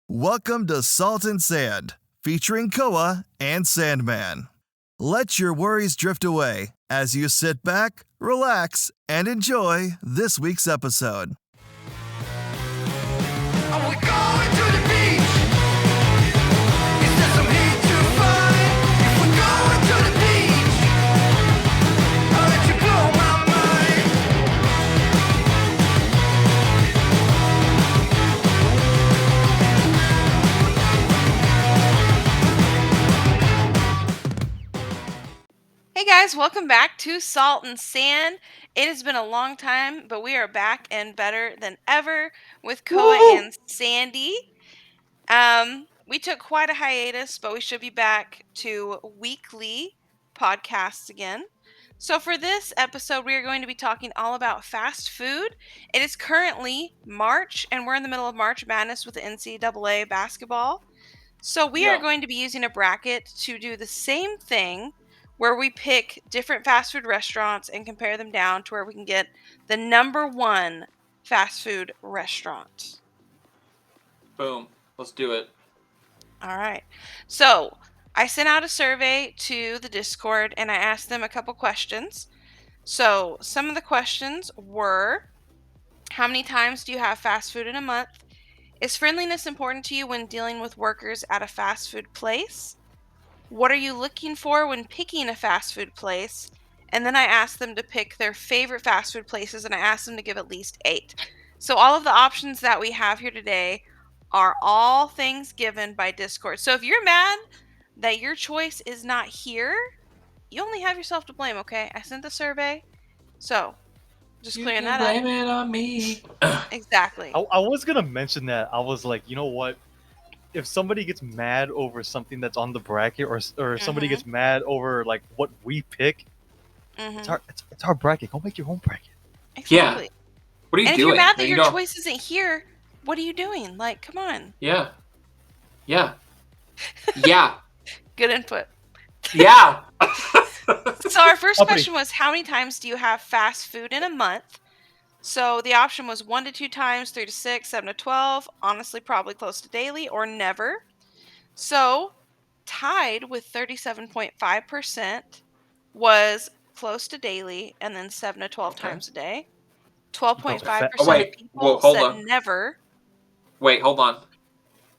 Welcome to Salt and Sand, featuring Koa and Sandman. Let your worries drift away as you sit back, relax, and enjoy this week's episode. Are we going to the beach? Is there some heat to find? If we're going to the beach, I'll let you blow my mind. Hey guys, welcome back to Salt and Sand. It has been a long time, but we are back and better than ever with Koa and Sandy. We took quite a hiatus, but we should be back to weekly podcasts again. So for this episode, we are going to be talking all about fast food. It is currently March, and we're in the middle of March Madness with the NCAA basketball. So we are going to be using a bracket to do the same thing where we pick different fast food restaurants and compare them down to where we can get the number one fast food restaurant. Boom. Let's do it. All right. So I sent out a survey to the Discord and I asked them a couple questions. So some of the questions were, how many times do you have fast food in a month? Is friendliness important to you when dealing with workers at a fast food place? What are you looking for when picking a fast food place? And then I asked them to pick their favorite fast food places, and I asked them to give at least 8. So all of the options that we have here today are all things given by Discord. So if you're mad that your choice is not here, you only have yourself to blame, okay? I sent the survey. So just clearing that up. Blame it on me. Exactly. I was gonna mention that. I was like, you know what? If somebody gets mad over something that's on the bracket, or somebody gets mad over like what we pick, it's our bracket. Go make your own bracket. Exactly. What are you And if doing? you're mad that You your don't- choice isn't here, what are you doing? Like, come on. Yeah. Yeah. Good input. Yeah. So our first Uppity. question was, how many times do you have fast food in a month? So the option was 1 to 2 times, 3 to 6, 7 to 12. Honestly, probably close to daily or never. So tied with 37.5% was close to daily, and then 7 to 12 Okay. times a day. 12.5% Oh, wait. of people Well, hold said on. never. Wait, hold on.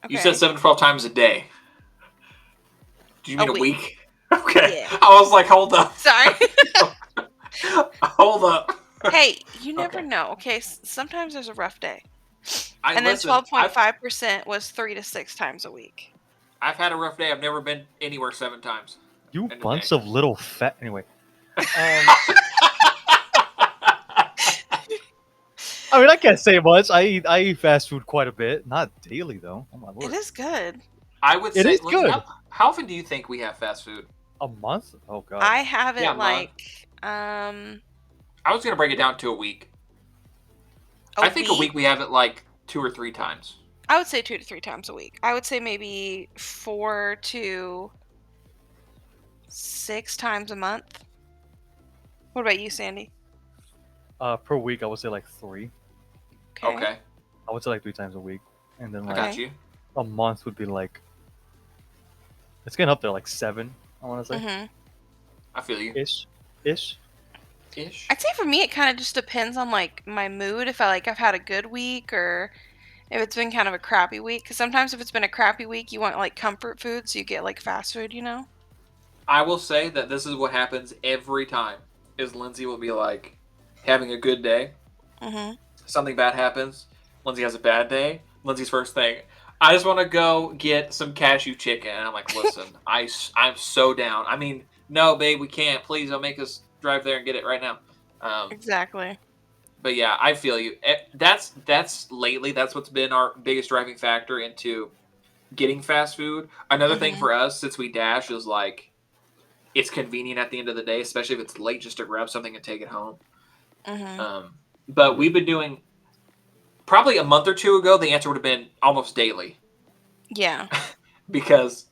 You Okay. said 7 to 12 times a day. Do you mean A a week. week? Okay. Yeah. I was like, hold up. Sorry. Hold up. Hey, you never Okay. know. Okay, sometimes there's a rough day. And And then 12.5% was 3 to 6 times a week. I've had a rough day. I've never been anywhere 7 times. You End of bunch day. of little fat. Anyway. I mean, I can't say much. I eat fast food quite a bit. Not daily though. Oh my lord. It is good. I would It say, is Lindsay, good. how often do you think we have fast food? A month? Oh god. I have it Yeah, month. I was going to break it down to a week. I think a week we have it like 2 or 3 times. I would say 2 to 3 times a week. I would say maybe 4 to 6 times a month. What about you, Sandy? Per week, I would say like 3. Okay. I would say like 3 times a week, and then I like got you. a month would be like. It's getting up there, like 7. I want to say Mm-hmm. I feel you. ish. Ish. I'd say for me, it kind of just depends on like my mood. If I've had a good week, or if it's been kind of a crappy week. Because sometimes if it's been a crappy week, you want like comfort food, so you get like fast food, you know? I will say that this is what happens every time. Is Lindsay will be like having a good day. Mm-hmm. Something bad happens. Lindsay has a bad day. Lindsay's first thing, I just want to go get some cashew chicken. And I'm like, listen, I'm so down. I mean, no, babe, we can't. Please don't make us drive there and get it right now. Exactly. But yeah, I feel you. That's lately. That's what's been our biggest driving factor into getting fast food. Another thing for us, since we dash, is like it's convenient at the end of the day, especially if it's late, just to grab something and take it home. Mm-hmm. But we've been doing probably a month or 2 ago. The answer would have been almost daily Yeah. because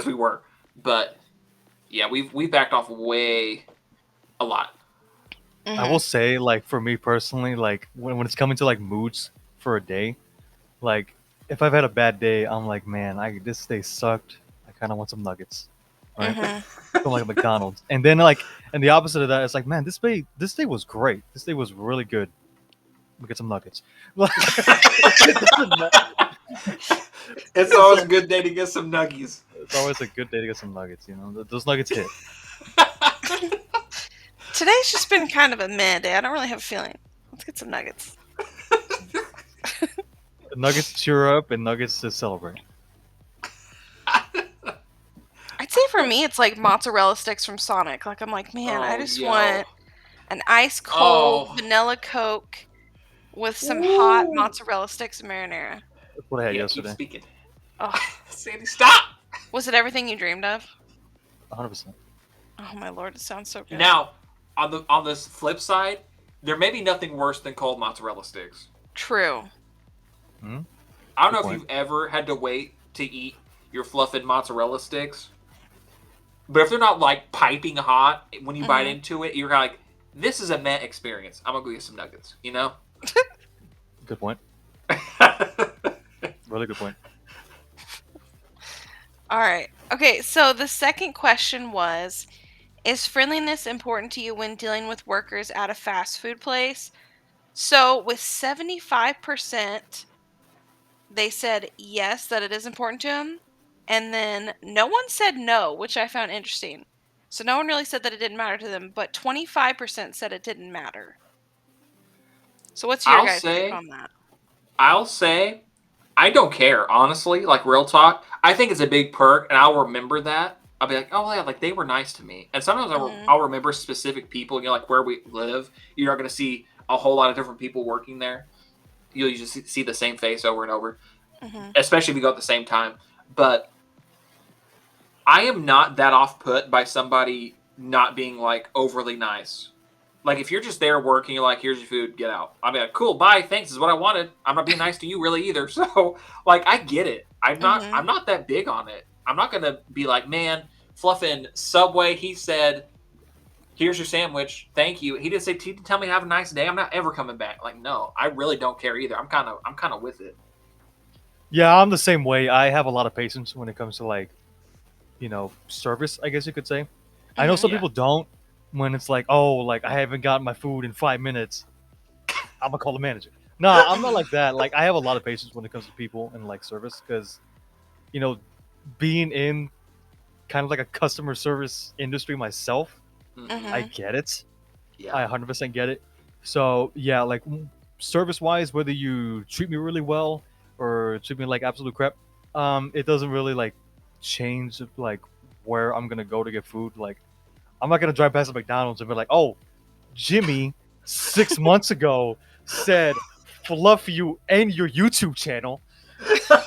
we were. But yeah, we've backed off way a lot. I will say, like, for me personally, like when it's coming to like moods for a day, like if I've had a bad day, I'm like, man, this day sucked. I kind of want some nuggets, right? From like a McDonald's. And then and the opposite of that, it's like, man, this day was great. This day was really good. Let me get some nuggets. It doesn't matter. It's always a good day to get some nuggies. It's always a good day to get some nuggets. Those nuggets hit. Today's just been kind of a meh day. I don't really have a feeling. Let's get some nuggets. Nuggets to cheer up and nuggets to celebrate. I'd say for me, it's like mozzarella sticks from Sonic. Like, I'm like, man, I just want an ice cold vanilla Coke with some hot mozzarella sticks and marinara. That's what I had Keep yesterday. speaking. Oh, Sandy, stop! was it everything you dreamed of? 100%. Oh my lord, it sounds so good. Now, on this flip side, there may be nothing worse than cold mozzarella sticks. True. Hmm? I don't Good know point. if you've ever had to wait to eat your fluffing mozzarella sticks, but if they're not like piping hot when you bite into it, you're kind of like, this is a meh experience. I'm gonna go get some nuggets, you know? Good point. Really good point. All right. Okay, so the second question was, is friendliness important to you when dealing with workers at a fast food place? So with 75%, they said yes, that it is important to them. And then no one said no, which I found interesting. So no one really said that it didn't matter to them, but 25% said it didn't matter. So what's your guys' take on that? I'll say, I don't care, honestly. Like, real talk. I think it's a big perk, and I'll remember that. I'll be like, oh, yeah, like, they were nice to me. And sometimes I'll remember specific people, like, where we live. You're not going to see a whole lot of different people working there. You'll just see the same face over and over, especially if you go at the same time. But I am not that off-put by somebody not being, like, overly nice. Like, if you're just there working, you're like, here's your food, get out. I'll be like, cool, bye, thanks, this is what I wanted. I'm not being nice to you really either. So, like, I get it. I'm not that big on it. I'm not gonna be like, man, fluffing Subway, he said, here's your sandwich, thank you. He didn't tell me have a nice day. I'm not ever coming back. Like, no, I really don't care either. I'm kinda with it. Yeah, I'm the same way. I have a lot of patience when it comes to service, I guess you could say. I know some people don't. When it's like, oh, like I haven't gotten my food in 5 minutes, I'm gonna call the manager. No, I'm not like that. Like I have a lot of patience when it comes to people and like service, because being in kind of like a customer service industry myself, I get it. Yeah. I 100% get it. So yeah, like service wise, whether you treat me really well or treat me like absolute crap, it doesn't really like change like where I'm gonna go to get food. Like I'm not gonna drive past a McDonald's and be like, oh, Jimmy 6 months ago said fluff you and your YouTube channel.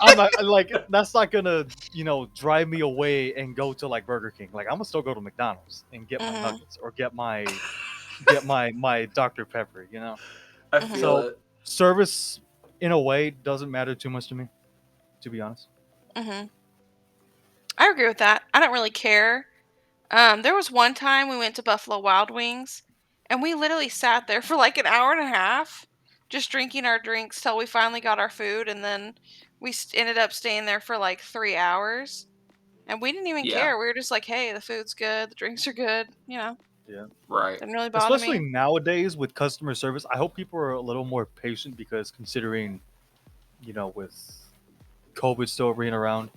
I'm not like that's not gonna drive me away and go to like Burger King. Like I'm gonna still go to McDonald's and get my nuggets or get my Dr. Pepper. I feel So it. service in a way doesn't matter too much to me, to be honest. I agree with that. I don't really care. There was one time we went to Buffalo Wild Wings, and we literally sat there for like an hour and a half, just drinking our drinks till we finally got our food, and then we ended up staying there for like 3 hours, and we didn't even care. We were just like, hey, the food's good, the drinks are good, Yeah. Right. didn't really bother Especially me. nowadays with customer service, I hope people are a little more patient, because considering, with COVID still being around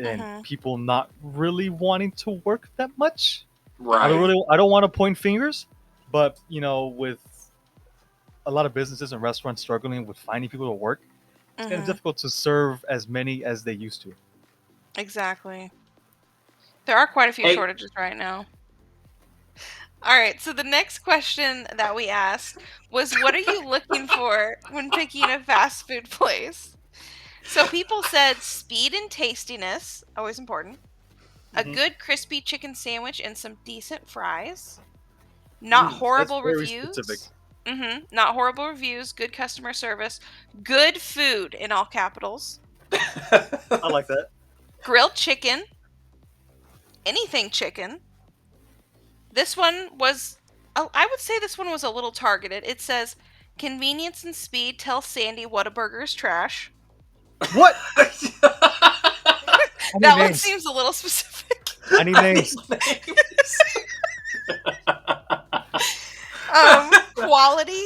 and people not really wanting to work that much. Right. I don't want to point fingers, but with a lot of businesses and restaurants struggling with finding people to work, it's kind of difficult to serve as many as they used to. Exactly. There are quite a few shortages right now. All right, so the next question that we asked was, what are you looking for when picking a fast food place? So people said speed and tastiness, always important. A good crispy chicken sandwich and some decent fries. Not horrible That's very reviews. specific. Not horrible reviews. Good customer service. Good food in all capitals. I like that. Grilled chicken. Anything chicken. This one was, I would say this one was a little targeted. It says, convenience and speed tell Sandy Whataburger is trash. What? I need That one names. seems a little specific. I need names. Quality,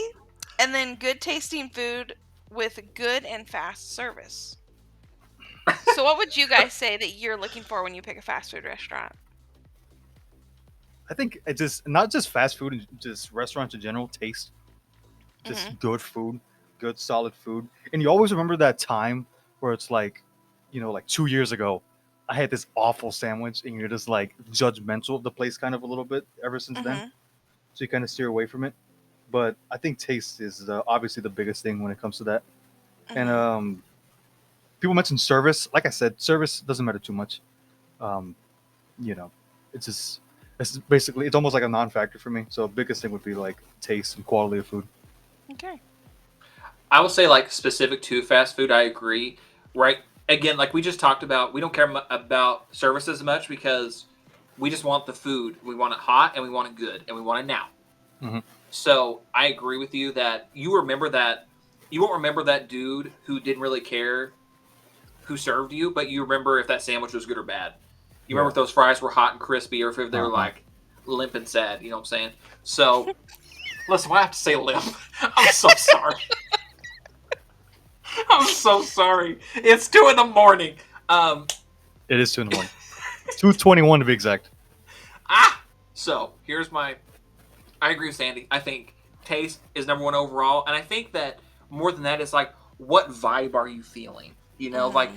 and then good tasting food with good and fast service. So what would you guys say that you're looking for when you pick a fast food restaurant? I think it just not just fast food and just restaurants in general. Taste, just good food, good solid food, and you always remember that time where it's like, like 2 years ago, I had this awful sandwich, and you're just like judgmental of the place kind of a little bit ever since then. So you kind of steer away from it. But I think taste is obviously the biggest thing when it comes to that. And people mention service. Like I said, service doesn't matter too much. Um, it's just it's almost like a non-factor for me. So the biggest thing would be like taste and quality of food. Okay. I will say, like, specific to fast food, I agree. Right? Again, like we just talked about, we don't care about service as much because we just want the food. We want it hot and we want it good and we want it now. Mm-hmm. So I agree with you that you won't remember that dude who didn't really care who served you, but you remember if that sandwich was good or bad. You remember if those fries were hot and crispy or if they were like limp and sad. You know what I'm saying? So, listen, why I have to say limp? I'm so sorry. I'm so sorry. It's 2 a.m. It is 2 in the morning. 2:21 to be exact. So here's I agree with Sandy. I think taste is number one overall, and I think that more than that is like, what vibe are you feeling? Like,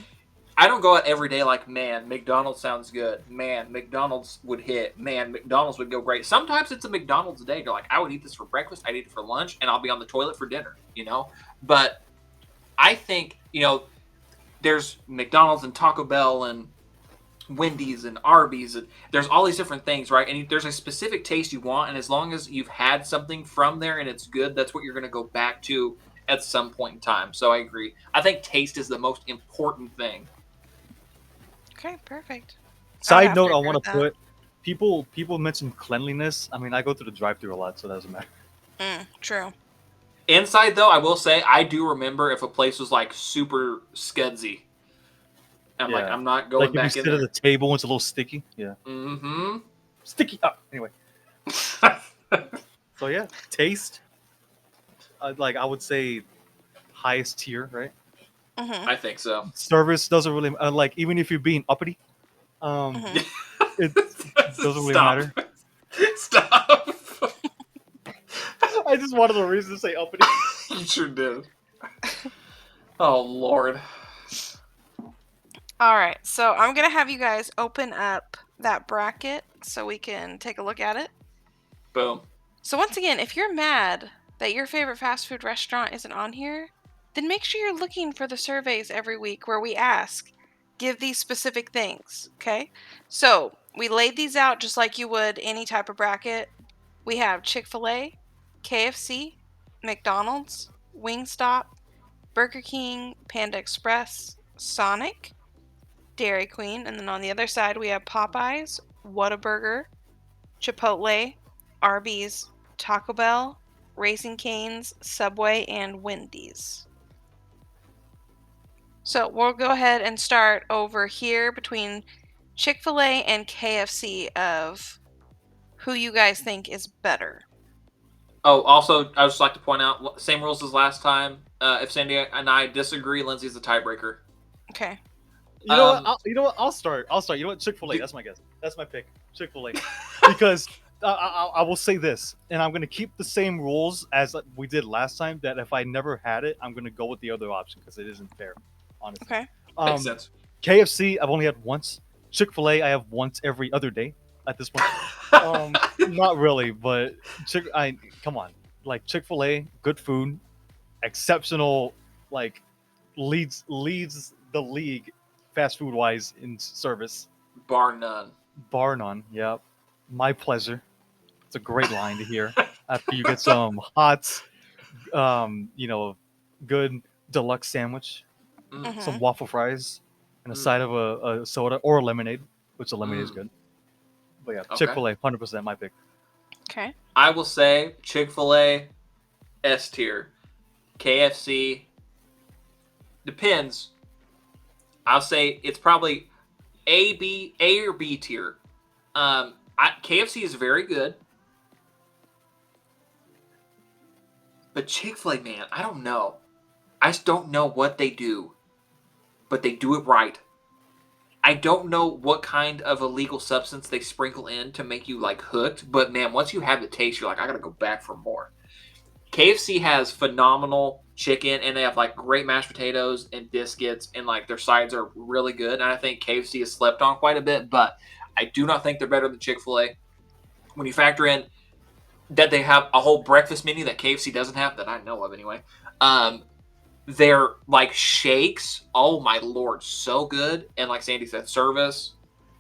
I don't go out every day like, man, McDonald's sounds good. Man, McDonald's would hit. Man, McDonald's would go great. Sometimes it's a McDonald's day. You're like, I would eat this for breakfast. I'd eat it for lunch, and I'll be on the toilet for dinner. But I think there's McDonald's and Taco Bell and Wendy's and Arby's, and there's all these different things, right? And there's a specific taste you want, and as long as you've had something from there and it's good, that's what you're going to go back to at some point in time. So I agree. I think taste is the most important thing. Okay, perfect. Side note, I want to put people mention cleanliness. I mean, I go through the drive-thru a lot, so that doesn't matter. True. Inside, though, I will say I do remember if a place was like super scudsy. Like, I'm not going back in there. Like if you sit at the table and it's a little sticky. Yeah. Mm-hmm. Sticky. Anyway. So yeah, taste. I would say highest tier, right? I think so. Service doesn't really even if you're being uppity, it doesn't really matter. Stop. I just wanted a reason to say uppity. You sure did. Oh Lord. All right, so I'm gonna have you guys open up that bracket so we can take a look at it. Boom. So once again, if you're mad that your favorite fast food restaurant isn't on here, then make sure you're looking for the surveys every week where we ask, give these specific things, okay? So we laid these out just like you would any type of bracket. We have Chick-fil-A, KFC, McDonald's, Wingstop, Burger King, Panda Express, Sonic, Dairy Queen, and then on the other side we have Popeyes, Whataburger, Chipotle, Arby's, Taco Bell, Raising Cane's, Subway, and Wendy's. So we'll go ahead and start over here between Chick-fil-A and KFC of who you guys think is better. Oh, also, I would just like to point out, same rules as last time. If Sandy and I disagree, Lindsay's the tiebreaker. Okay. You know what? I'll start. You know what? Chick-fil-A. That's my guess. That's my pick. Chick-fil-A. Because I will say this, and I'm going to keep the same rules as we did last time, that if I never had it, I'm going to go with the other option because it isn't fair, honestly. Okay. Makes sense. KFC, I've only had once. Chick-fil-A, I have once every other day at this point. Not really, but come on. Like, Chick-fil-A, good food, exceptional, like, leads the league fast food wise in service. Bar none. Yeah. My pleasure. It's a great line to hear after you get some hot, good deluxe sandwich, some waffle fries, and a side of a soda or a lemonade, which a lemonade is good. But yeah, okay. Chick-fil-A, 100% my pick. Okay. I will say Chick-fil-A, S tier. KFC, depends. I'll say it's probably A or B tier. KFC is very good. But Chick-fil-A, man, I don't know. I just don't know what they do. But they do it right. I don't know what kind of illegal substance they sprinkle in to make you, like, hooked. But, man, once you have the taste, you're like, I gotta go back for more. KFC has phenomenal chicken, and they have, like, great mashed potatoes and biscuits, and, like, their sides are really good. And I think KFC is slept on quite a bit, but I do not think they're better than Chick-fil-A. When you factor in that they have a whole breakfast menu that KFC doesn't have, that I know of anyway. Their, like, shakes, oh my lord, so good. And like Sandy said, service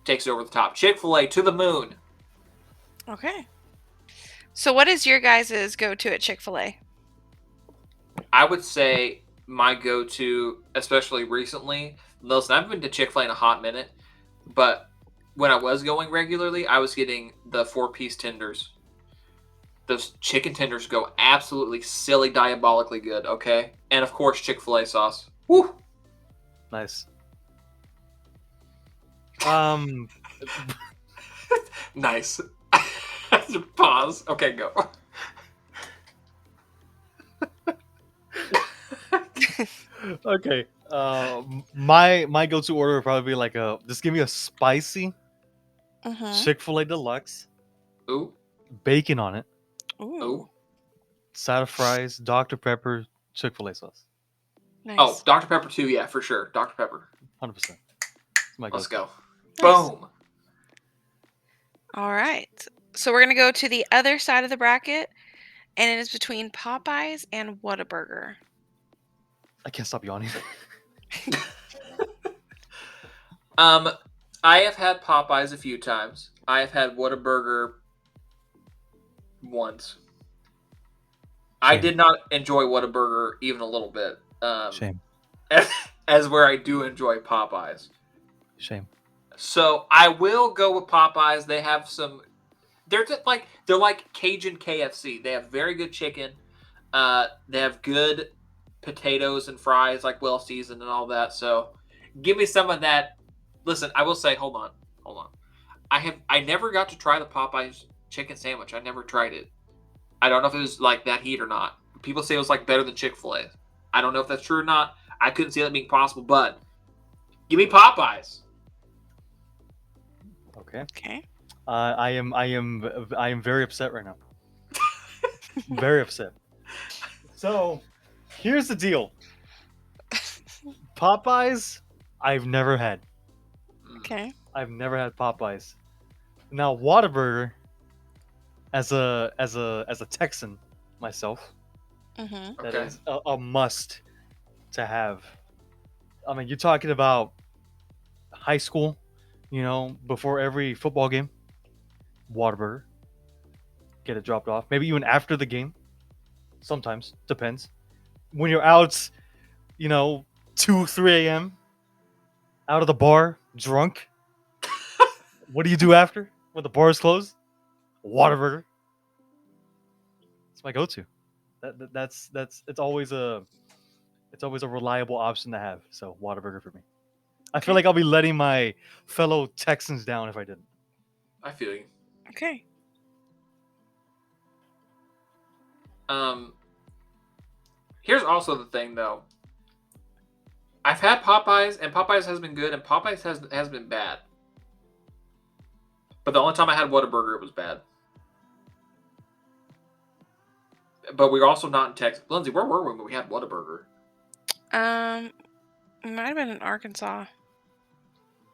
takes it over the top. Chick-fil-A to the moon. Okay. So what is your guys' go-to at Chick-fil-A? I would say my go-to, especially recently, listen, I haven't been to Chick-fil-A in a hot minute, but when I was going regularly, I was getting the 4-piece tenders. Those chicken tenders go absolutely silly, diabolically good, okay? And, of course, Chick-fil-A sauce. Woo! Nice. Nice. Pause. Okay, go. Okay. My go-to order would probably be like just give me a spicy Chick-fil-A Deluxe, Ooh. bacon on it, Ooh. side of fries, Dr. Pepper, Chick-fil-A sauce. Nice. Oh, Dr. Pepper too, yeah, for sure. Dr. Pepper. 100%. Let's go. Nice. Boom. All right. So we're going to go to the other side of the bracket, and it is between Popeyes and Whataburger. I can't stop yawning. I have had Popeyes a few times. I have had Whataburger once. I Shame. did not enjoy Whataburger even a little bit. Shame. As where I do enjoy Popeyes. Shame. So I will go with Popeyes. They have some. They're like Cajun KFC. They have very good chicken. They have good potatoes and fries, like well seasoned and all that. So give me some of that. Listen, I will say, hold on. I never got to try the Popeyes chicken sandwich. I never tried it. I don't know if it was like that heat or not. People say it was like better than Chick-fil-A. I don't know if that's true or not. I couldn't see that being possible, but give me Popeyes. Okay. Okay. I am very upset right now. Very upset. So, here's the deal. Popeyes, I've never had. Okay. I've never had Popeyes. Now, Whataburger, as a Texan myself, Mm-hmm. that Okay. is a must to have. I mean, you're talking about high school, before every football game, Whataburger, get it dropped off. Maybe even after the game. Sometimes, depends. When you're out, 2, 3 a.m., out of the bar, drunk, what do you do after when the bar is closed? Whataburger. It's my go-to. That's it's always a reliable option to have. So Whataburger for me. I feel Okay. like I'll be letting my fellow Texans down if I didn't. I feel you. Okay. Here's also the thing, though. I've had Popeyes, and Popeyes has been good, and Popeyes has been bad. But the only time I had Whataburger, it was bad. But we were also not in Texas. Lindsay, where were we when we had Whataburger? It might have been in Arkansas.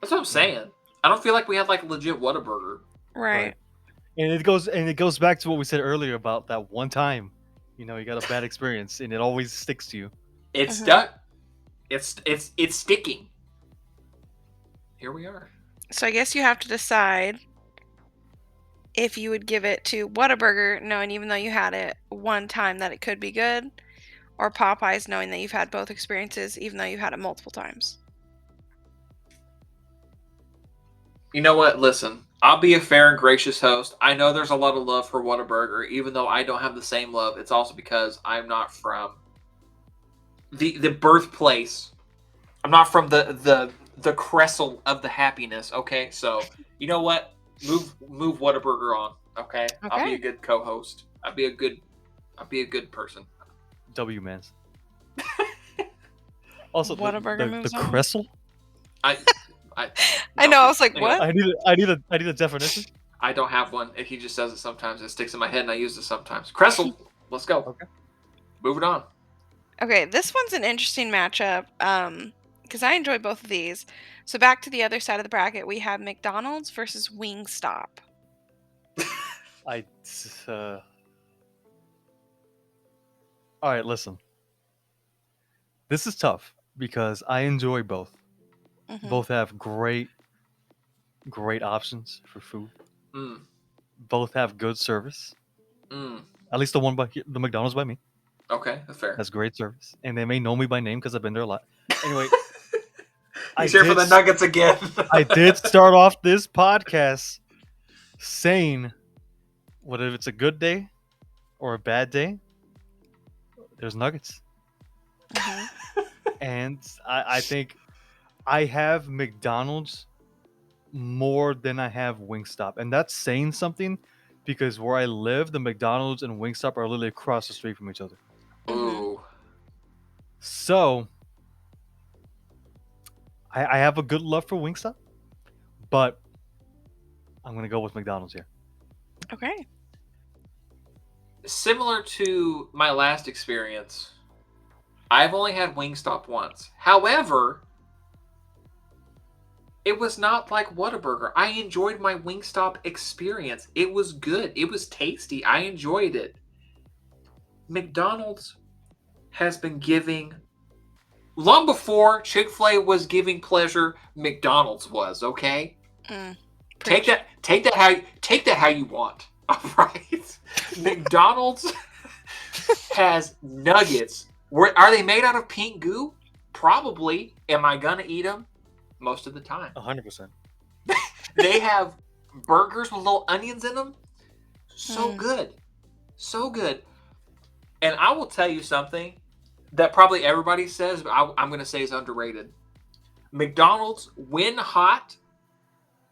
That's what I'm saying. I don't feel like we had like a legit Whataburger. Right. And it goes back to what we said earlier about that one time, you got a bad experience, and it always sticks to you. It's Mhm. stuck. It's sticking. Here we are. So I guess you have to decide if you would give it to Whataburger, knowing even though you had it one time that it could be good, or Popeyes, knowing that you've had both experiences, even though you've had it multiple times. You know what? Listen, I'll be a fair and gracious host. I know there's a lot of love for Whataburger, even though I don't have the same love. It's also because I'm not from the birthplace. I'm not from the the Kressel of the happiness. Okay, so you know what? Move Whataburger on. Okay, I'll be a Okay. good co-host. I'll be a good person. W Mans. Also, Whataburger the moves on. Kressel. I I know. I was like, anyway, what? I need a definition. I don't have one. He just says it sometimes. It sticks in my head, and I use it sometimes. Kressel, let's go. Okay. Moving on. Okay, this one's an interesting matchup. Because I enjoy both of these. So back to the other side of the bracket, we have McDonald's versus Wingstop. I. All right, listen. This is tough because I enjoy both. Mhm. Both have great options for food. Mm, Both have good service. mm. At least the McDonald's by me Okay, that's fair. has great service, and they may know me by name because I've been there a lot. Anyway, He's here for the Nuggets again. I did start off this podcast saying, what if it's a good day or a bad day? There's Nuggets. Mhm. And I think I have McDonald's more than I have Wingstop. And that's saying something because where I live, the McDonald's and Wingstop are literally across the street from each other. Ooh. So I have a good love for Wingstop, but I'm going to go with McDonald's here. Okay. Similar to my last experience, I've only had Wingstop once. However, it was not like Whataburger. I enjoyed my Wingstop experience. It was good. It was tasty. I enjoyed it. McDonald's has been giving, long before Chick-fil-A was giving pleasure, McDonald's was, okay? Mm. Take that how you want. All right. McDonald's has nuggets. Are they made out of pink goo? Probably. Am I gonna eat them? Most of the time. 100%. They have burgers with little onions in them. So good. So good. And I will tell you something that probably everybody says, but I'm going to say is underrated. McDonald's, when hot,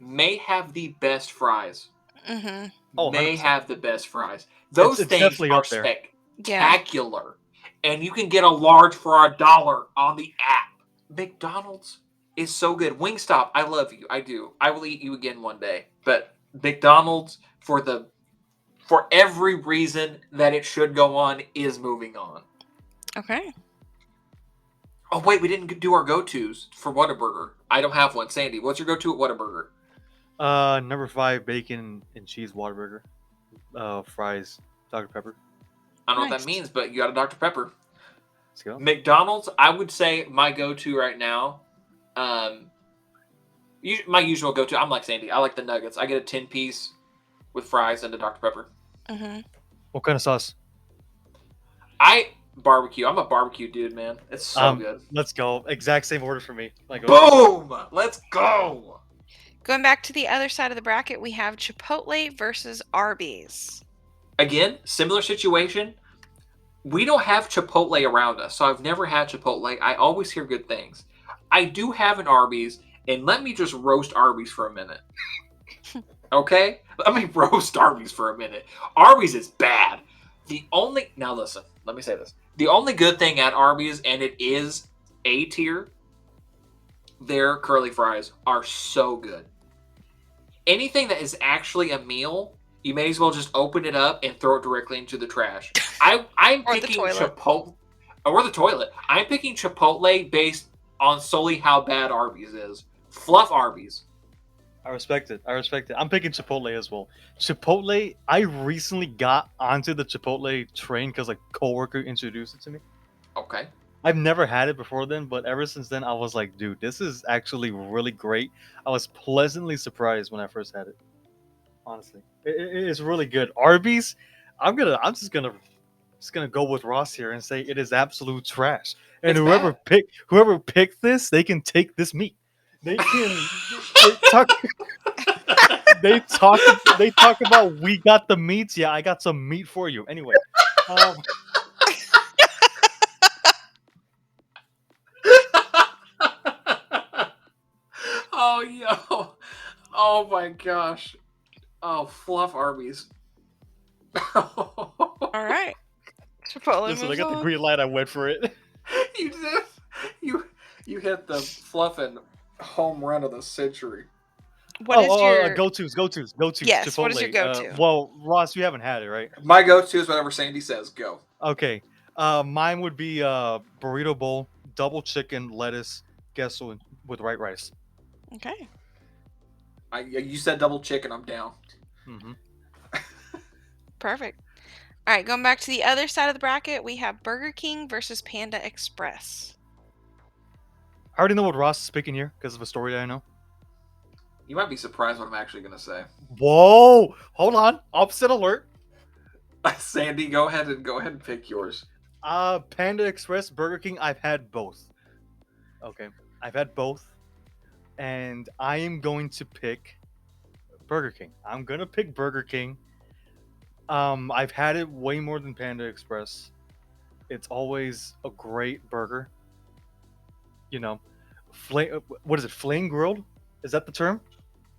may have the best fries. Mm-hmm. Oh, May 100%. have the best fries. Those It's things definitely are up there. spectacular. And you can get a large for $1 on the app. McDonald's is so good. Wingstop, I love you. I do. I will eat you again one day. But McDonald's, for every reason that it should go on, is moving on. Okay. Oh, wait, we didn't do our go-tos for Whataburger. I don't have one. Sandy, what's your go-to at Whataburger? Number 5, bacon and cheese Whataburger. Fries, Dr. Pepper. I don't know what Nice. that means, but you got a Dr. Pepper. Let's go. McDonald's, I would say my go-to right now, my usual go-to, I'm like Sandy. I like the nuggets. I get a 10-piece with fries and a Dr. Pepper. Mm-hmm. What kind of sauce? Barbecue. I'm a barbecue dude, man. It's so good. Let's go. Exact same order for me. Like, Boom! Let's go! Going back to the other side of the bracket, we have Chipotle versus Arby's. Again, similar situation. We don't have Chipotle around us, so I've never had Chipotle. I always hear good things. I do have an Arby's, and let me just roast Arby's for a minute. Okay? Let me roast Arby's for a minute. Arby's is bad. Now listen, let me say this. The only good thing at Arby's, and it is A tier, their curly fries are so good. Anything that is actually a meal, you may as well just open it up and throw it directly into the trash. I'm Or the picking toilet. Chipotle, or the toilet. I'm picking Chipotle based on solely how bad Arby's is. Fluff Arby's. I respect it. I'm picking Chipotle as well. Chipotle, I recently got onto the Chipotle train because a coworker introduced it to me. Okay. I've never had it before then, but ever since then, I was like, dude, this is actually really great. I was pleasantly surprised when I first had it. Honestly, it's really good. Arby's, I'm just gonna go with Ross here and say it is absolute trash. And It's whoever picked this, they can take this meat. They can they talk about we got the meats. Yeah, I got some meat for you. Anyway, Oh, yo. Oh, my gosh. Oh, fluff Arby's. All right. Chipotle Listen, I moves got the on. green light. I went for it. You did. You hit the fluffing home run of the century. What is your go-tos. Yes, Chipotle. what is your go-to? Well, Ross, you haven't had it, right? My go-to is whatever Sandy says. Go. Okay. Mine would be burrito bowl, double chicken, lettuce, queso, with white rice. Okay. You said double chicken. I'm down. Mm-hmm. Perfect. All right, going back to the other side of the bracket, we have Burger King versus Panda Express. I already know what Ross is picking here because of a story that I know. You might be surprised what I'm actually gonna say. Whoa! Hold on. Opposite alert. Sandy, go ahead and pick yours. Panda Express, Burger King. I've had both. Okay, I've had both, and I am going to pick Burger King. I'm gonna pick Burger King. I've had it way more than Panda Express. It's always a great burger. You know, what is it? Flame grilled? Is that the term?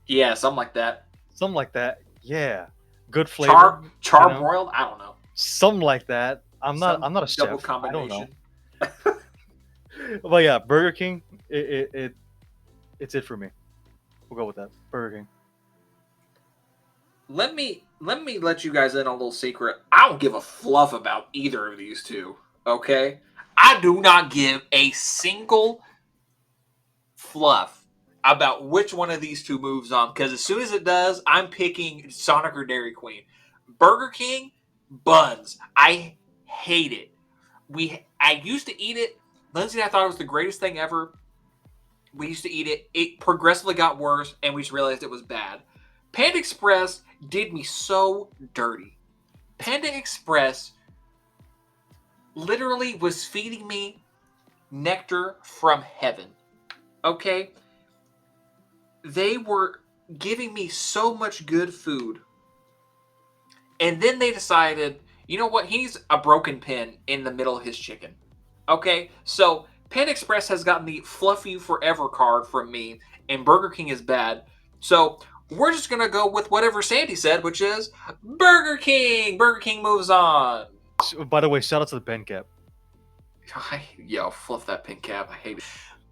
Yeah, something like that. Something like that. Yeah, good flavor. Charbroiled. I don't know. Something like that. I'm not a chef. Double combination. I don't know. But yeah, Burger King. It's it for me. We'll go with that. Burger King. Let me let you guys in on a little secret. I don't give a fluff about either of these two. Okay, I do not give a single fluff about which one of these two moves on, because as soon as it does, I'm picking Sonic or Dairy Queen. Burger King buns. I hate it. I used to eat it. Lindsay and I thought it was the greatest thing ever. We used to eat it. It progressively got worse, and we just realized it was bad. Panda Express did me so dirty. Panda Express literally was feeding me nectar from heaven. Okay? They were giving me so much good food. And then they decided, you know what? He needs a broken pin in the middle of his chicken. Okay? So, Panda Express has gotten the fluffy forever card from me, and Burger King is bad. So, we're just going to go with whatever Sandy said, which is Burger King. Burger King moves on. By the way, shout out to the pen cap. Yo, fluff that pin cap. I hate it.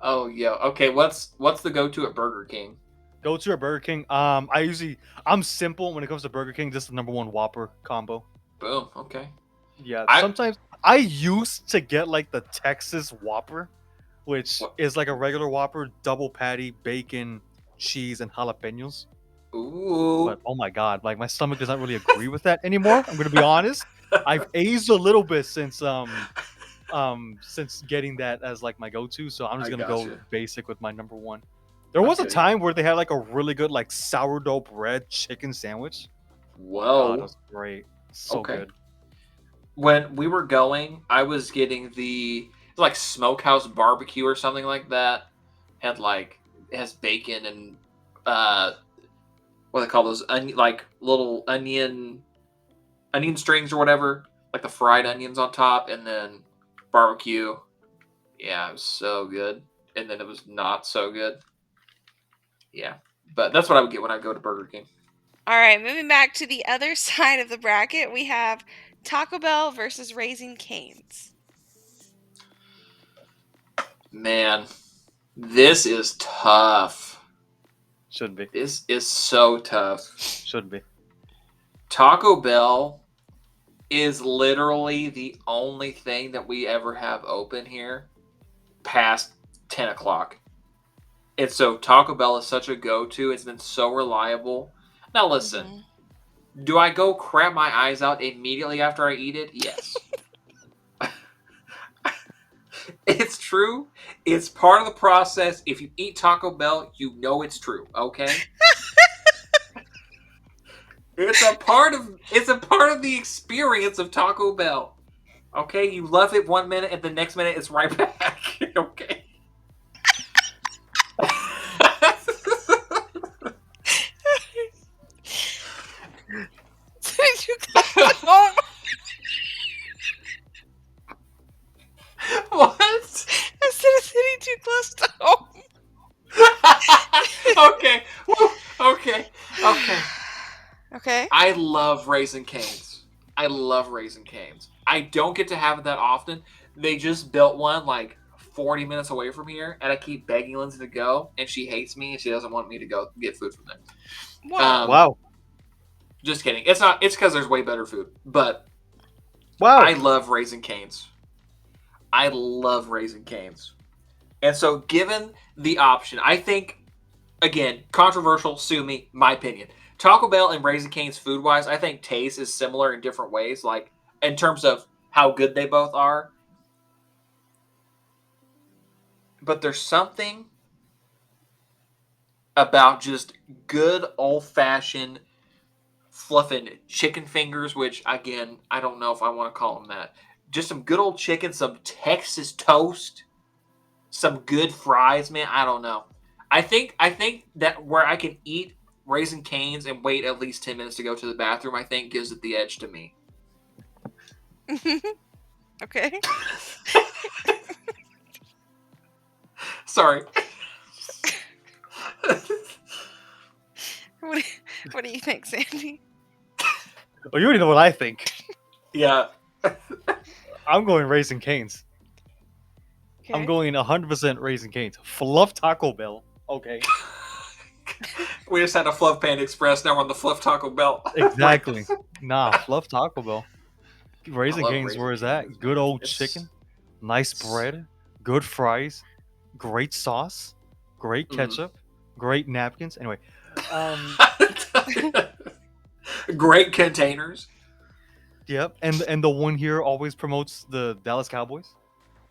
Oh, yo. Okay, what's the go-to at Burger King? Go to a Burger King. I'm simple when it comes to Burger King. Just the number one Whopper combo. Boom. Okay. Yeah. Sometimes I used to get like the Texas Whopper, which is like a regular Whopper, double patty, bacon, cheese, and jalapenos. Ooh. But oh my god, like my stomach does not really agree with that anymore. I'm gonna be honest. I've aged a little bit since getting that as like my go-to, so I'm just gonna go basic with my number one. There was a time where they had like a really good like sourdough bread chicken sandwich. Whoa. God, that was great. So good. When we were going, I was getting the like smokehouse barbecue or something like that. It has bacon and what do they call those? Like little onion strings or whatever, like the fried onions on top, and then barbecue. Yeah, it was so good. And then it was not so good. Yeah, but that's what I would get when I go to Burger King. All right, moving back to the other side of the bracket, we have Taco Bell versus Raising Cane's. Man, this is tough. Should be. This is so tough. Should be. Taco Bell is literally the only thing that we ever have open here past 10 o'clock. And so Taco Bell is such a go-to. It's been so reliable. Now listen, do I go crap my eyes out immediately after I eat it? Yes. It's true. It's part of the process. If you eat Taco Bell, you know it's true, okay? It's a part of the experience of Taco Bell. Okay? You love it 1 minute and the next minute it's right back. Okay? What? Instead of sitting too close to home. Okay. Woo. Okay. Okay. I love Raisin Canes. I don't get to have it that often. They just built one like 40 minutes away from here, and I keep begging Lindsay to go, and she hates me, and she doesn't want me to go get food from them. Wow. Wow. Just kidding. It's not. It's because there's way better food. But Wow. I love Raisin Canes. And so, given the option, I think, again, controversial, sue me, my opinion. Taco Bell and Raisin Canes food-wise, I think taste is similar in different ways, like in terms of how good they both are. But there's something about just good old-fashioned fluffing chicken fingers, which, again, I don't know if I want to call them that. Just some good old chicken, some Texas toast, some good fries, man. I don't know. I think that where I can eat Raisin Canes and wait at least 10 minutes to go to the bathroom, I think gives it the edge to me. Okay. Sorry. What do you think, Sandy? Oh, you already know what I think. Yeah. I'm going Raisin Canes. Okay. I'm going 100% Raisin Canes. Fluff Taco Bell. Okay. We just had a Fluff Panda Express. Now we're on the Fluff Taco Bell. Exactly. Nah, Fluff Taco Bell. Raisin love Canes, Raisin where is that? Cane's, Good man. old It's- chicken, nice bread, good fries, great sauce, great Mhm. ketchup, great napkins. Anyway, Great containers. yep. And the one here always promotes the Dallas Cowboys.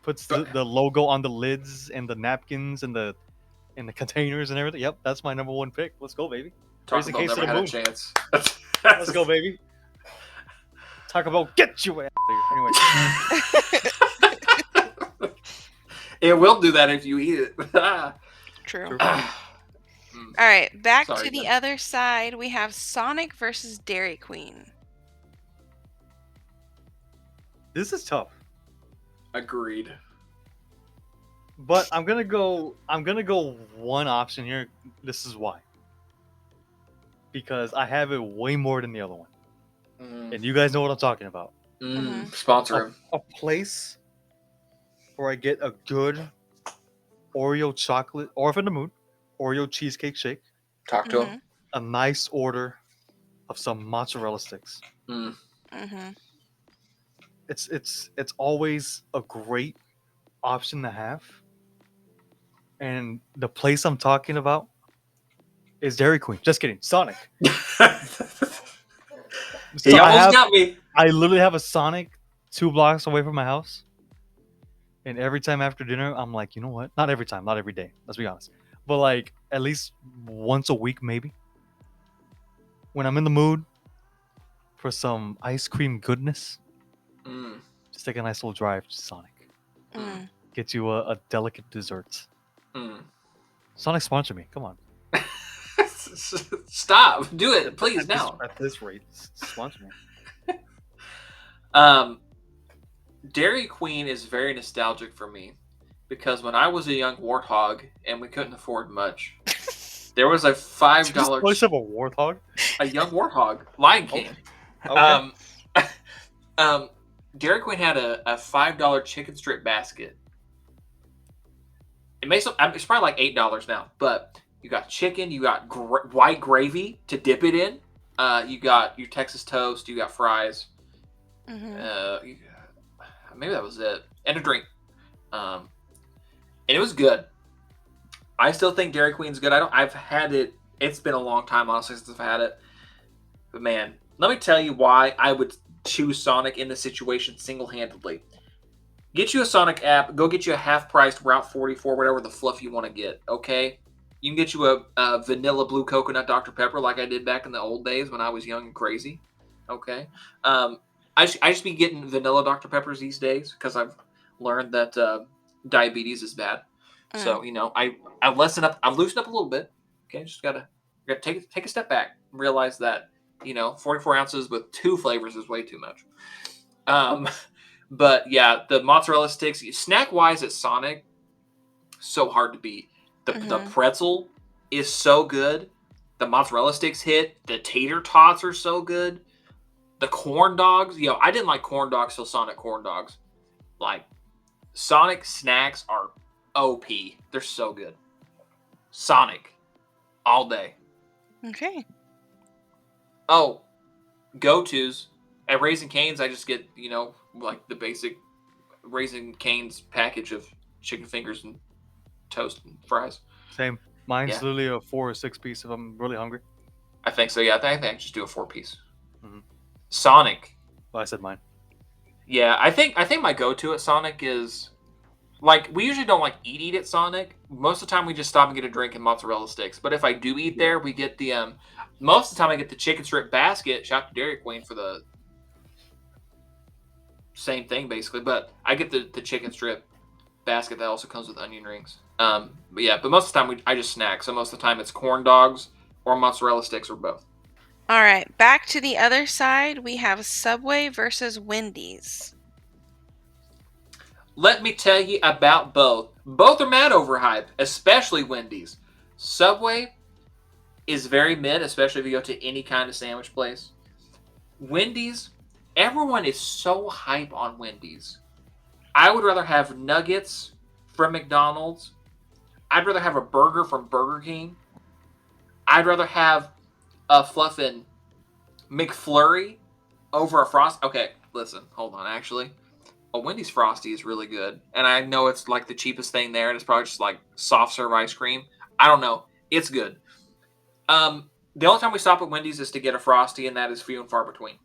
Puts the logo on the lids and the napkins and the containers and everything. Yep, that's my number one pick. Let's go, baby. Taco Raisin Bell Canes to never the had a moon. chance. Let's go, baby. Taco Bell, get your ass out of here. Anyway, It will do that if you eat it. True. True. All right, back Sorry, to the Ben. other side. We have Sonic versus Dairy Queen. this is tough. Agreed. But I'm gonna go one option here. This is why. Because I have it way more than the other one. And you guys know what I'm talking about. Sponsor him. A place where I get a good Oreo chocolate, or if in the mood, Oreo cheesecake shake, Talk to him. a nice order of some mozzarella sticks. Mm-hmm. It's always a great option to have. And the place I'm talking about is Dairy Queen. Just kidding, Sonic. He So almost got me. I literally have a Sonic 2 blocks away from my house. And every time after dinner, I'm like, you know what? Not every time, not every day. Let's be honest. But like at least once a week, maybe. When I'm in the mood for some ice cream goodness, just take a nice little drive to Sonic. Get you a delicate dessert. Sonic, sponsor me. Come on. Stop. Do it, please, now. At this rate, sponsor me. Dairy Queen is very nostalgic for me because when I was a young warthog and we couldn't afford much, there was a $5 Voice of a warthog. a young warthog, Lion King. Okay. Dairy Queen had a $5 chicken strip basket. It's probably like $8 now, but you got chicken, you got white gravy to dip it in, you got your Texas toast, you got fries, maybe that was it, and a drink, and it was good. I still think Dairy Queen's good. I've had it. It's been a long time, honestly, since I've had it. But man, let me tell you why I would choose Sonic in this situation single-handedly. Get you a Sonic app. Go get you a half-priced Route 44, whatever the fluff you want to get. Okay, you can get you a vanilla blue coconut Dr. Pepper, like I did back in the old days when I was young and crazy. Okay, I just be getting vanilla Dr. Peppers these days because I've learned that diabetes is bad. So I loosen up. I've loosened up a little bit. Okay, just gotta take a step back and realize that 44 ounces with 2 flavors is way too much. But yeah, the mozzarella sticks, snack wise at Sonic, so hard to beat. The pretzel is so good. The mozzarella sticks hit. The tater tots are so good. The corn dogs. Yo, I didn't like corn dogs till Sonic corn dogs. Like, Sonic snacks are OP. They're so good. Sonic. All day. Okay. Oh, go-tos. At Raising Cane's, I just get, like the basic Raising Cane's package of chicken fingers and toast and fries. Same. Mine's Yeah. literally a 4 or 6 piece if I'm really hungry. I think so, yeah. I think I just do a 4-piece. Mhm. Sonic. Well, I said mine. Yeah, I think my go-to at Sonic is, like, we usually don't, like, eat at Sonic. Most of the time, we just stop and get a drink and mozzarella sticks. But if I do eat there, we get the, most of the time, I get the chicken strip basket. Shout out to Dairy Queen for the same thing, basically. But I get the chicken strip basket that also comes with onion rings. But most of the time, I just snack. So most of the time, it's corn dogs or mozzarella sticks or both. All right, back to the other side. We have Subway versus Wendy's. Let me tell you about both. Both are mad overhyped, especially Wendy's. Subway is very mid, especially if you go to any kind of sandwich place. Wendy's, everyone is so hype on Wendy's. I would rather have nuggets from McDonald's. I'd rather have a burger from Burger King. I'd rather have a fluffin' McFlurry over a Frost. Okay, listen, hold on, actually. A Wendy's Frosty is really good. And I know it's like the cheapest thing there, and it's probably just like soft serve ice cream. I don't know. It's good. The only time we stop at Wendy's is to get a Frosty, and that is few and far between.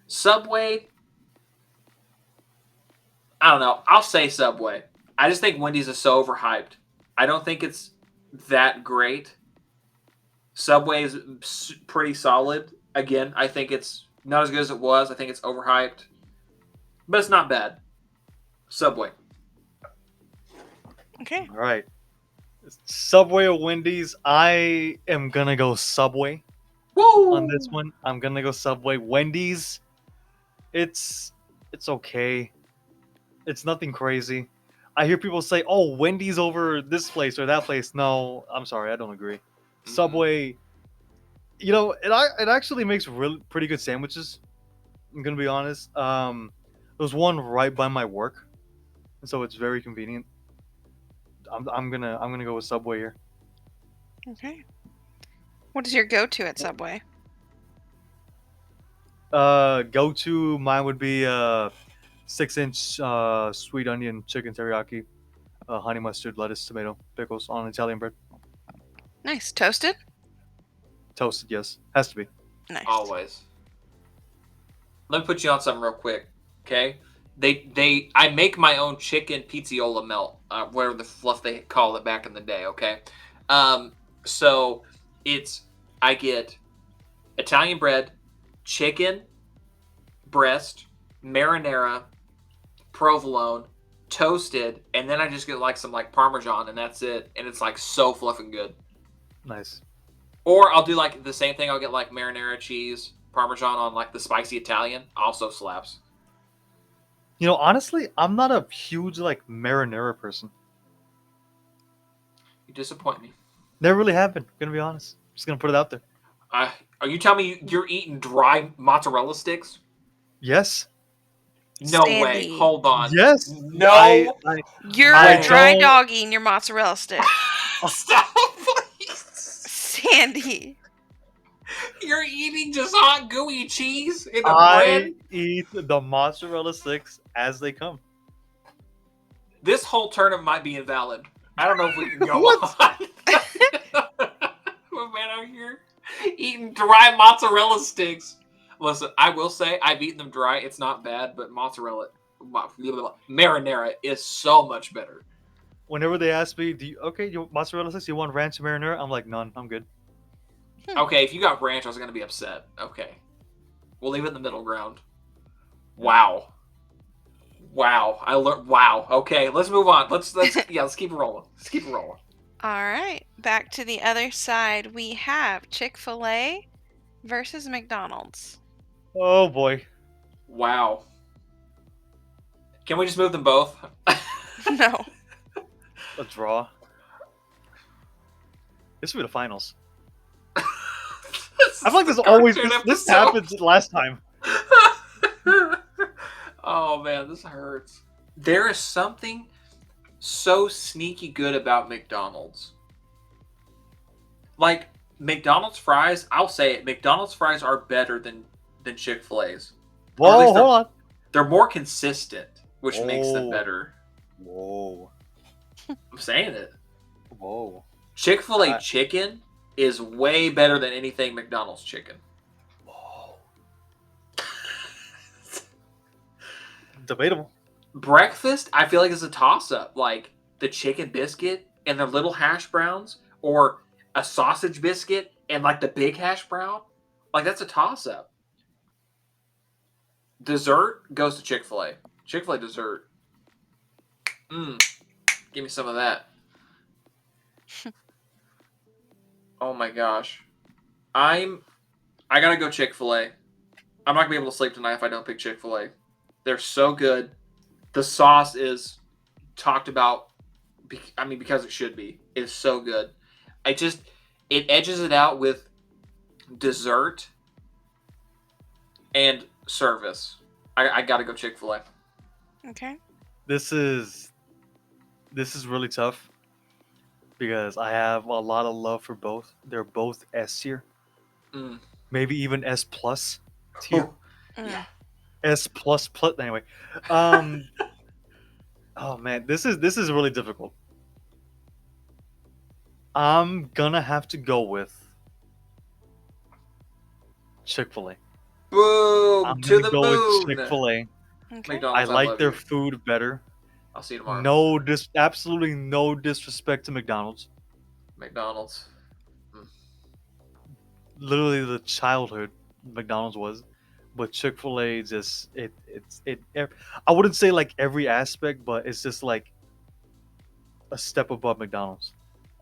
Subway, I don't know. I'll say Subway. I just think Wendy's is so overhyped. I don't think it's that great. Subway is pretty solid. Again, I think it's not as good as it was. I think it's overhyped. But it's not bad. Subway. Okay. All right. Subway or Wendy's? I am gonna go Subway Woo! on this one. I'm gonna go Subway. Wendy's, it's okay. It's nothing crazy. I hear people say, "Oh, Wendy's over this place or that place." No, I'm sorry, I don't agree. Mm-mm. Subway, it actually makes really pretty good sandwiches. I'm gonna be honest. There's one right by my work, so it's very convenient. I'm gonna go with Subway here. Okay. What is your go-to at Subway? Go to mine would be 6-inch sweet onion chicken teriyaki, honey mustard, lettuce, tomato, pickles on Italian bread. Nice. Toasted? Toasted, yes, has to be. Nice. Always. Let me put you on something real quick, okay? I make my own chicken pizzola melt, whatever the fluff they call it back in the day, okay? So I get Italian bread, chicken, breast, marinara, provolone, toasted, and then I just get like some like Parmesan, and that's it. And it's like so fluffing good. Nice. Or I'll do like the same thing. I'll get like marinara cheese, Parmesan on like the spicy Italian. Also slaps. Honestly, I'm not a huge like marinara person. You disappoint me. Never really have been. Gonna be honest. Just gonna put it out there. Are you telling me you're eating dry mozzarella sticks? Yes. No way. Sandy. Hold on. Yes. No. You're I dry don't- dogging your mozzarella stick. Stop, please. Sandy. You're eating just hot gooey cheese in the bread? I eat the mozzarella sticks as they come. This whole turnip might be invalid. I don't know if we can go What? on. My man out here eating dry mozzarella sticks. Listen, I will say I've eaten them dry. It's not bad, but marinara is so much better. Whenever they ask me, you mozzarella sticks? You want ranch and marinara? I'm like, none. I'm good. Okay, if you got ranch, I was gonna be upset. Okay, we'll leave it in the middle ground. Wow. I learned. Wow. Okay, let's move on. Let's keep it rolling. Let's keep it rolling. All right. Back to the other side. We have Chick-fil-A versus McDonald's. Oh boy. Wow. Can we just move them both? No. A draw. This will be the finals. This I feel like is this the always cartoon this episode. happens last time. Oh man, this hurts. There is something so sneaky good about McDonald's. Like McDonald's fries, I'll say it. McDonald's fries are better than Chick-fil-A's. Or at Whoa, least hold on. they're more consistent, which makes them Oh. better. Whoa. I'm saying it. Whoa. Chick-fil-A chicken is way better than anything McDonald's chicken. Whoa. Debatable. Breakfast, I feel like is a toss-up. Like the chicken biscuit and the little hash browns, or a sausage biscuit and like the big hash brown. Like that's a toss-up. Dessert goes to Chick-fil-A. Chick-fil-A dessert. Give me some of that. Oh my gosh. I gotta go Chick-fil-A. I'm not gonna be able to sleep tonight if I don't pick Chick-fil-A. They're so good. The sauce is talked about. Because it should be. It's so good. It edges it out with dessert and service. I gotta go Chick-fil-A. Okay. This is really tough because I have a lot of love for both. They're both S tier, maybe even S plus tier. Mm. S plus plus. Anyway, oh man, this is really difficult. I'm gonna have to go with Chick-fil-A. Boom! I'm To gonna the go moon! with Chick-fil-A. Okay. McDonald's, I like love their you. food better. I'll see you tomorrow. Absolutely no disrespect to McDonald's. McDonald's. Literally the childhood McDonald's was, but Chick-fil-A just I wouldn't say like every aspect, but it's just like a step above McDonald's.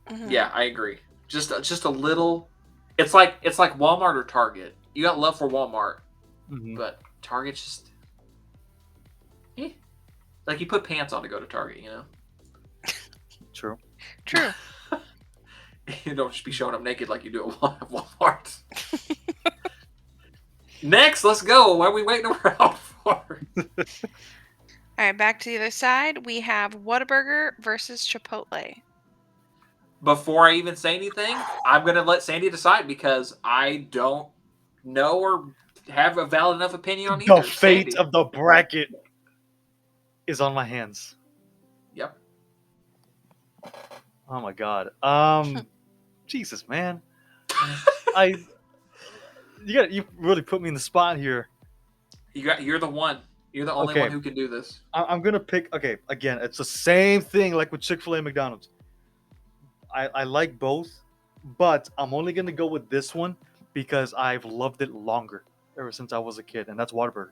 Mhm. Yeah, I agree. Just a little. It's like Walmart or Target. You got love for Walmart, but Target's just. Like you put pants on to go to Target, you know. True. True. You don't just be showing up naked like you do at Walmart. Next, let's go. What are we waiting around for? All right, back to the other side. We have Whataburger versus Chipotle. Before I even say anything, I'm gonna let Sandy decide because I don't know or have a valid enough opinion on either. The fate Sandy. of the bracket is on my hands. Yep. Oh my god. Jesus, man. You really put me in the spot here. You're the one. You're the only Okay. one who can do this. I'm gonna pick. Okay, again, it's the same thing like with Chick-fil-A and McDonald's. I like both, but I'm only gonna go with this one because I've loved it longer ever since I was a kid, and that's Whataburger.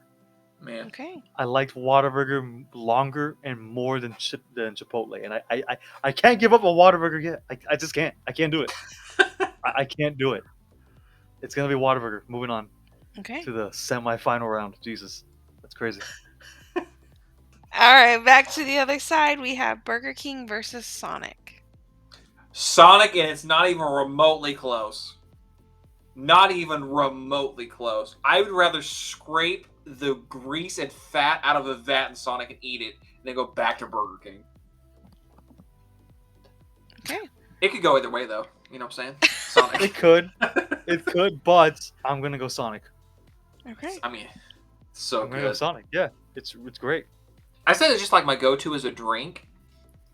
Man. Okay. I liked Whataburger longer and more than Chipotle, and I can't give up on Whataburger yet. I just can't. I can't do it. I can't do it. It's gonna be Whataburger. Moving on Okay. to the semi-final round. Jesus, that's crazy. All right, back to the other side. We have Burger King versus Sonic. Sonic, and it's not even remotely close. Not even remotely close. I would rather scrape the grease and fat out of a vat in Sonic and eat it, and then go back to Burger King. Okay. It could go either way, though. You know what I'm saying? Sonic. It could, but I'm gonna go Sonic. Okay. I mean, so I'm gonna go good. Sonic. Yeah, it's great. I said it's just like my go-to as a drink.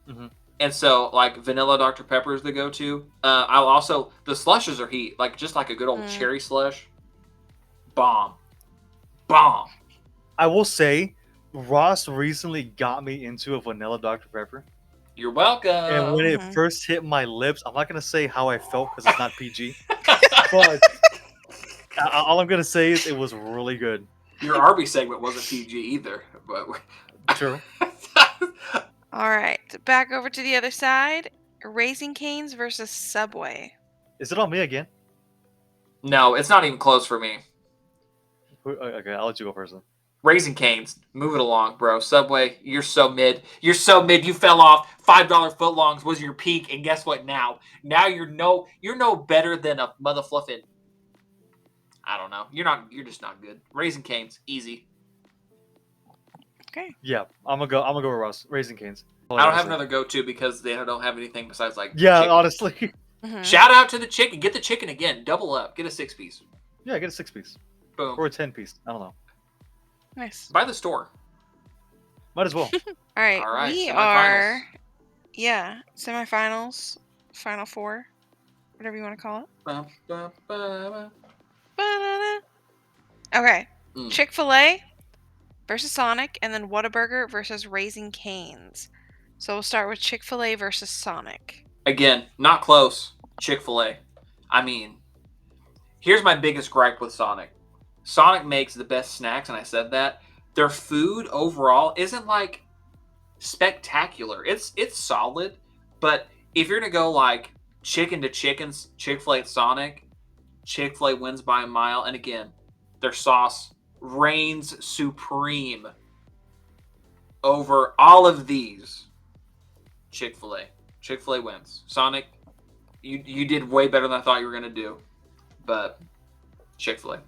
Mhm. And so, like, vanilla Dr. Pepper is the go-to. I'll also... The slushes are heat. Like, just like a good old cherry slush. Bomb. Bomb. I will say, Ross recently got me into a vanilla Dr. Pepper. You're welcome. And when it first hit my lips, I'm not gonna say how I felt because it's not PG. But all I'm gonna say is it was really good. Your Arby segment wasn't PG either. But True. All right, back over to the other side. Raising Cane's versus Subway. Is it on me again? No, it's not even close for me. Okay, I'll let you go first then. Raising Cane's. Move it along, bro. Subway, you're so mid. You're so mid. You fell off. $5 footlongs was your peak, and guess what? Now you're no better than a mother fluffin'. I don't know. You're just not good. Raising Cane's, easy. Okay. Yeah, I'm gonna go with Ross. Raising Cane's. I don't have another go-to because they don't have anything besides like Yeah, chicken. honestly. Mhm. Shout out to the chicken. Get the chicken again. Double up. Get a 6-piece. Yeah, get a 6-piece Boom. or a 10-piece. I don't know. Nice. By the store. Might as well. All right. All right, We semifinals. are, semifinals, final four, whatever you want to call it. Ba, ba, ba, ba. Ba-da-da. Okay. Mm. Chick-fil-A versus Sonic, and then Whataburger versus Raising Cane's. So we'll start with Chick-fil-A versus Sonic. Again, not close. Chick-fil-A. I mean, here's my biggest gripe with Sonic. Sonic makes the best snacks, and I said that. Their food overall isn't like spectacular. It's solid, but if you're gonna go like chicken to chickens, Chick-fil-A at Sonic, Chick-fil-A wins by a mile. And again, their sauce reigns supreme over all of these. Chick-fil-A. Chick-fil-A wins. Sonic, you did way better than I thought you were gonna do, but Chick-fil-A.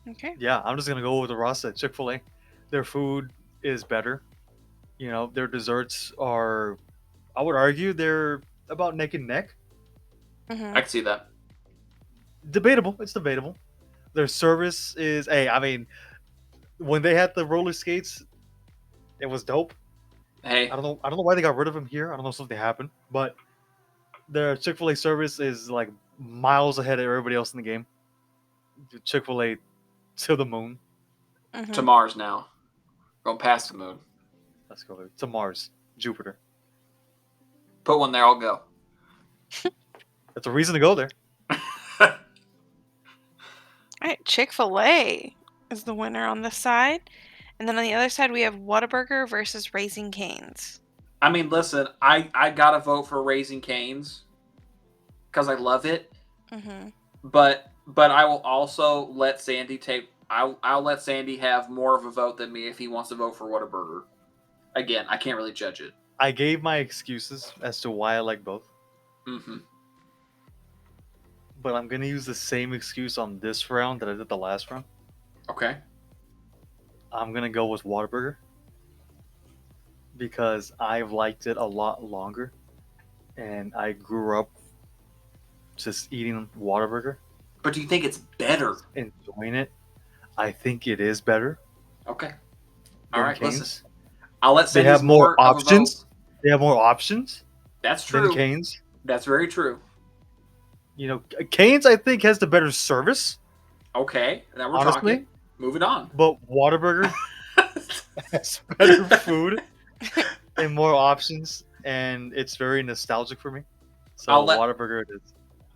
Okay. Yeah, I'm just gonna go with the Ross at Chick-fil-A. Their food is better. You know, their desserts are, I would argue, they're about neck and neck. Mhm. I can see that. Debatable. It's debatable. Their service is, hey, I mean, when they had the roller skates, it was dope. Hey, I don't know why they got rid of them here. I don't know if something happened, but their Chick-fil-A service is like miles ahead of everybody else in the game. Chick-fil-A to the moon. Mhm. to Mars now. Going past the moon. Let's go there. To Mars, Jupiter. Put one there, I'll go. That's a reason to go there. All right. Chick-fil-A is the winner on this side, and then on the other side we have Whataburger versus Raising Cane's. I mean, listen, I gotta vote for Raising Cane's because I love it, Mhm. but I will also let Sandy take. I'll let Sandy have more of a vote than me if he wants to vote for Whataburger. Again, I can't really judge it. I gave my excuses as to why I like both, Mm-hmm. but I'm gonna use the same excuse on this round that I did the last round. Okay. I'm gonna go with Whataburger because I've liked it a lot longer, and I grew up just eating Whataburger, But do you think it's better? enjoying it. I think it is better. Okay. than All right, Cane's. listen. I'll let They Sandy have more options. Vote. They have more options That's than true. Cane's. That's very true. You know, Cane's I think has the better service, Okay. Now we're honestly, talking. Moving on. but Whataburger has better food and more options, and it's very nostalgic for me. So I'll let- Whataburger it is.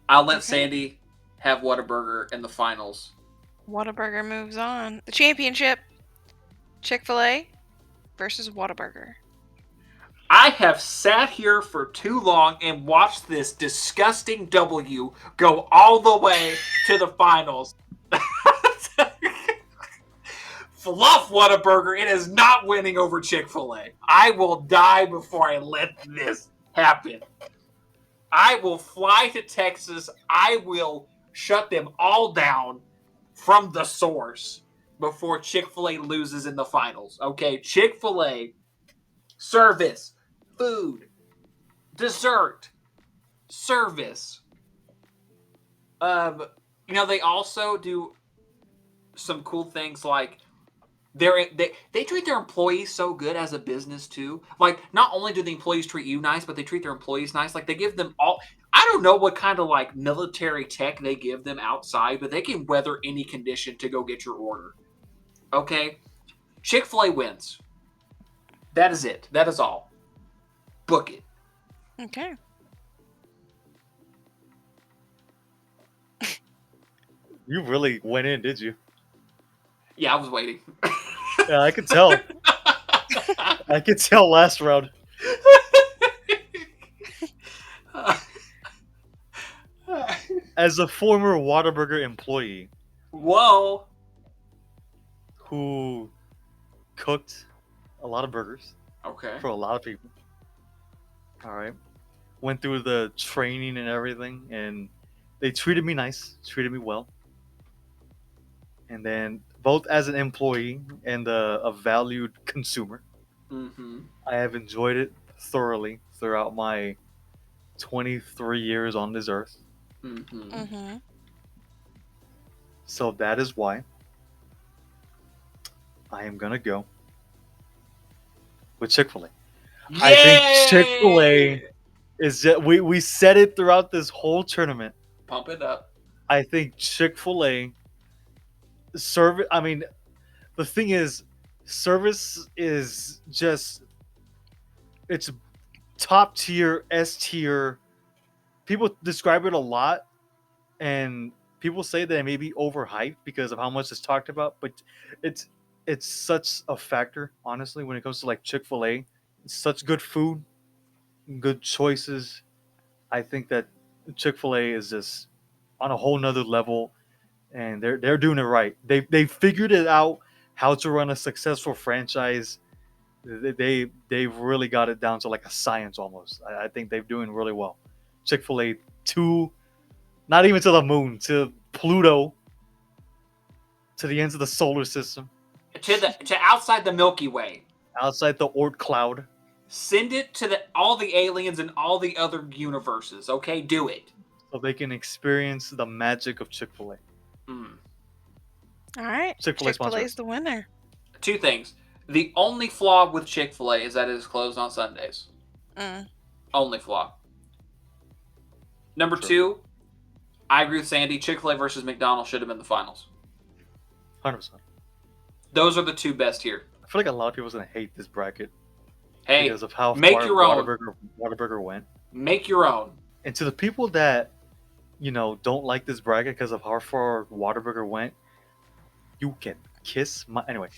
I'll let Okay. Sandy have Whataburger in the finals. Whataburger moves on. The championship. Chick-fil-A versus Whataburger. I have sat here for too long and watched this disgusting W go all the way to the finals. Fluff Whataburger, it is not winning over Chick-fil-A. I will die before I let this happen. I will fly to Texas. I will shut them all down from the source before Chick-fil-A loses in the finals. Okay, Chick-fil-A, service, food, dessert, service. They also do some cool things like they treat their employees so good as a business too. Like, not only do the employees treat you nice, but they treat their employees nice. Like, they give them all. I don't know what kind of like military tech they give them outside, but they can weather any condition to go get your order. Okay, Chick-fil-A wins. That is it. That is all. Book it. Okay. You really went in, did you? Yeah, I was waiting. Yeah, I could tell. I could tell last round. As a former Whataburger employee Whoa. who cooked a lot of burgers Okay. for a lot of people. All right. Went through the training and everything, and they treated me nice, treated me well. And then, both as an employee and a valued consumer, Mm-hmm. I have enjoyed it thoroughly throughout my 23 years on this earth. Mm-hmm. Mm-hmm. So that is why I am gonna go with Chick-fil-A. I think Chick-fil-A is just, we said it throughout this whole tournament. Pump it up. I think Chick-fil-A service. I mean, the thing is, service is just, it's top tier, S tier. People describe it a lot, and people say that it may be overhyped because of how much it's talked about. But it's it's such a factor, honestly, when it comes to like Chick-fil-A. It's such good food, good choices. I think that Chick-fil-A is just on a whole nother level, and they're doing it right. They figured it out how to run a successful franchise. They've really got it down to like a science almost. I think they're doing really well. Chick-fil-A to, not even to the moon, to Pluto, to the ends of the solar system, To outside the Milky Way. outside the Oort cloud. Send it to all the aliens and all the other universes. Okay, do it. So they can experience the magic of Chick-fil-A. Mm. All right. Chick-fil-A sponsor. Chick-fil-A's the winner. Two things. The only flaw with Chick-fil-A is that it is closed on Sundays. Mm. Only flaw. Number Sure. 2, I agree with Sandy. Chick-fil-A versus McDonald's should have been the finals. 100%. Those are the two best here. I feel like a lot of people's gonna hate this bracket Hey, because of how make far your own. Whataburger went. Make your own. And to the people that, don't like this bracket because of how far Whataburger went, you can kiss my. Anyway,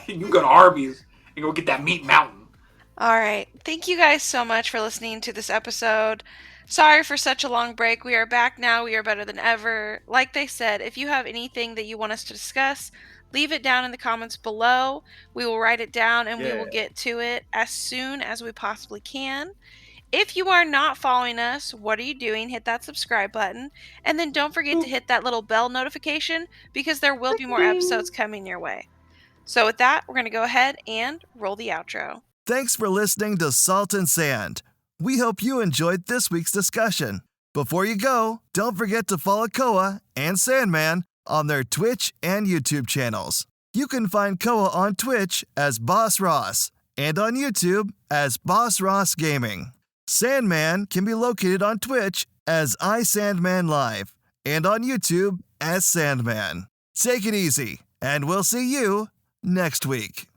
You go to Arby's and go get that meat mountain. All right. Thank you guys so much for listening to this episode. Sorry for such a long break. We are back now. We are better than ever. Like they said, if you have anything that you want us to discuss, leave it down in the comments below. We will write it down and we will get to it as soon as we possibly can. If you are not following us, what are you doing? Hit that subscribe button. And then don't forget to hit that little bell notification because there will be more episodes coming your way. So with that, we're going to go ahead and roll the outro. Thanks for listening to Salt and Sand. We hope you enjoyed this week's discussion. Before you go, don't forget to follow Koa and Sandman on their Twitch and YouTube channels. You can find Koa on Twitch as BossRoss and on YouTube as BossRoss Gaming. Sandman can be located on Twitch as iSandmanLive and on YouTube as Sandman. Take it easy, and we'll see you next week.